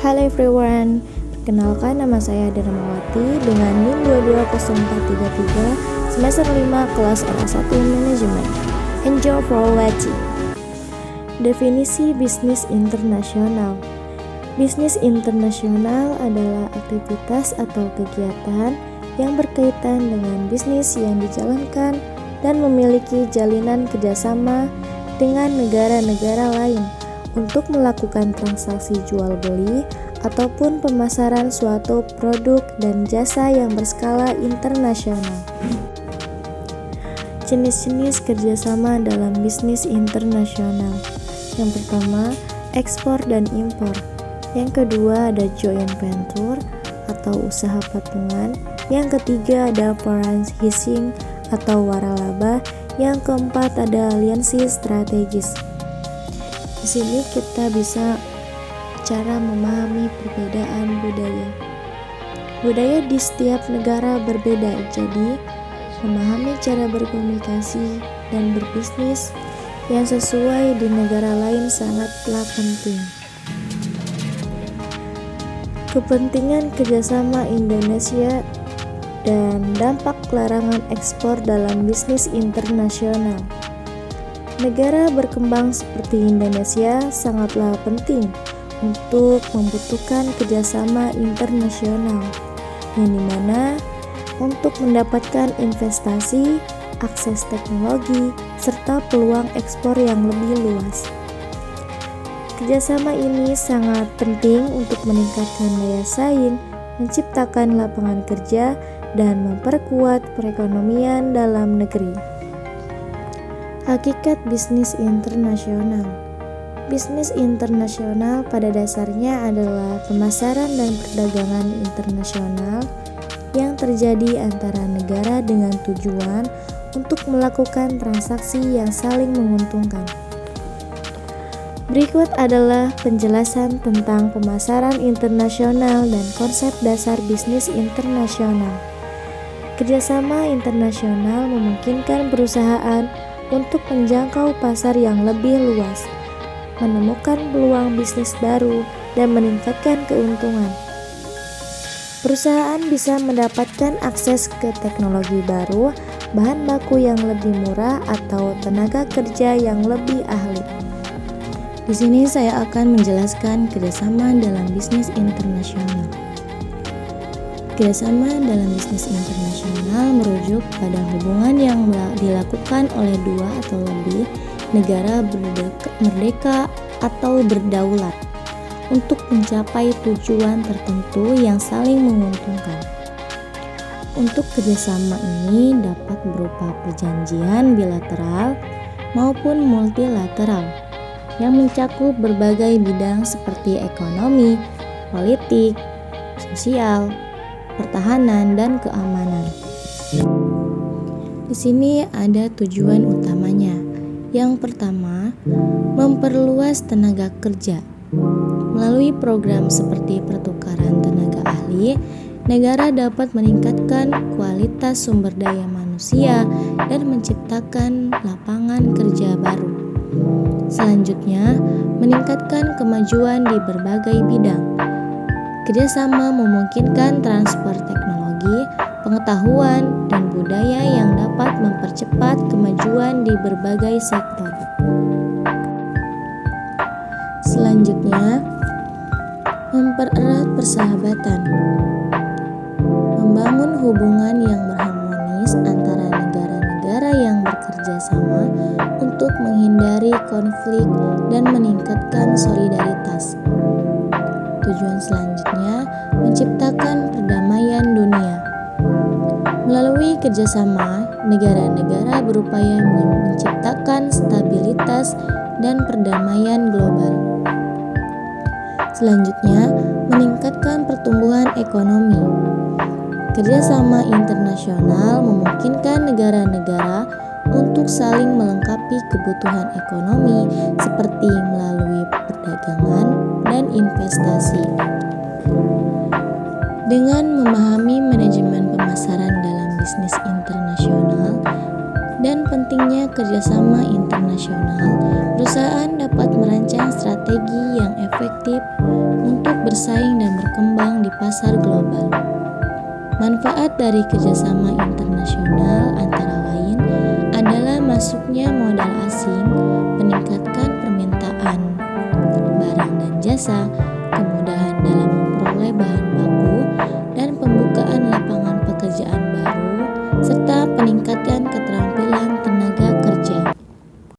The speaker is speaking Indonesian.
Halo everyone, perkenalkan nama saya Dermawati dengan NIM 220433 semester 5 kelas R1 Manajemen. Enjoy for watching. Definisi bisnis internasional. Bisnis internasional adalah aktivitas atau kegiatan yang berkaitan dengan bisnis yang dijalankan dan memiliki jalinan kerjasama dengan negara-negara lain untuk melakukan transaksi jual beli ataupun pemasaran suatu produk dan jasa yang berskala internasional. Jenis-jenis kerjasama dalam bisnis internasional. Yang pertama, ekspor dan impor. Yang kedua ada joint venture atau usaha patungan. Yang ketiga ada franchising atau waralaba. Yang keempat ada aliansi strategis. Di sini kita bisa cara memahami perbedaan budaya. Budaya di setiap negara berbeda, jadi memahami cara berkomunikasi dan berbisnis yang sesuai di negara lain sangatlah penting. Kepentingan kerjasama Indonesia dan dampak larangan ekspor dalam bisnis internasional. Negara berkembang seperti Indonesia sangatlah penting untuk membutuhkan kerjasama internasional, yang dimana untuk mendapatkan investasi, akses teknologi, serta peluang ekspor yang lebih luas. Kerjasama ini sangat penting untuk meningkatkan daya saing, menciptakan lapangan kerja, dan memperkuat perekonomian dalam negeri. Hakikat bisnis internasional. Bisnis internasional pada dasarnya adalah pemasaran dan perdagangan internasional yang terjadi antara negara dengan tujuan untuk melakukan transaksi yang saling menguntungkan. Berikut adalah penjelasan tentang pemasaran internasional dan konsep dasar bisnis internasional. Kerjasama internasional memungkinkan perusahaan untuk menjangkau pasar yang lebih luas, menemukan peluang bisnis baru, dan meningkatkan keuntungan. Perusahaan bisa mendapatkan akses ke teknologi baru, bahan baku yang lebih murah, atau tenaga kerja yang lebih ahli. Di sini saya akan menjelaskan kerjasama dalam bisnis internasional. Kerjasama dalam bisnis internasional merujuk pada hubungan yang dilakukan oleh dua atau lebih negara merdeka atau berdaulat untuk mencapai tujuan tertentu yang saling menguntungkan. Untuk kerjasama ini dapat berupa perjanjian bilateral maupun multilateral yang mencakup berbagai bidang seperti ekonomi, politik, sosial, pertahanan, dan keamanan. Di sini ada tujuan utamanya. Yang pertama, memperluas tenaga kerja. Melalui program seperti pertukaran tenaga ahli, negara dapat meningkatkan kualitas sumber daya manusia dan menciptakan lapangan kerja baru. Selanjutnya, meningkatkan kemajuan di berbagai bidang. Kerjasama memungkinkan transfer teknologi, pengetahuan, dan budaya yang dapat mempercepat kemajuan di berbagai sektor. Selanjutnya, mempererat persahabatan. Membangun hubungan yang berharmonis antara negara-negara yang bekerja sama untuk menghindari konflik dan meningkatkan solidaritas. Tujuan selanjutnya, menciptakan perdamaian dunia. Melalui kerjasama, negara-negara berupaya menciptakan stabilitas dan perdamaian global. Selanjutnya, meningkatkan pertumbuhan ekonomi. Kerjasama internasional memungkinkan negara-negara untuk saling melengkapi kebutuhan ekonomi seperti melalui perdagangan dan investasi. Dengan memahami manajemen pemasaran dalam bisnis internasional dan pentingnya kerjasama internasional, perusahaan dapat merancang strategi yang efektif untuk bersaing dan berkembang di pasar global. Manfaat dari kerjasama internasional antara lain adalah masuknya modal asing, meningkatkan permintaan barang dan jasa, kemudahan dalam memperoleh bahan baku, dan pembukaan lapangan pekerjaan baru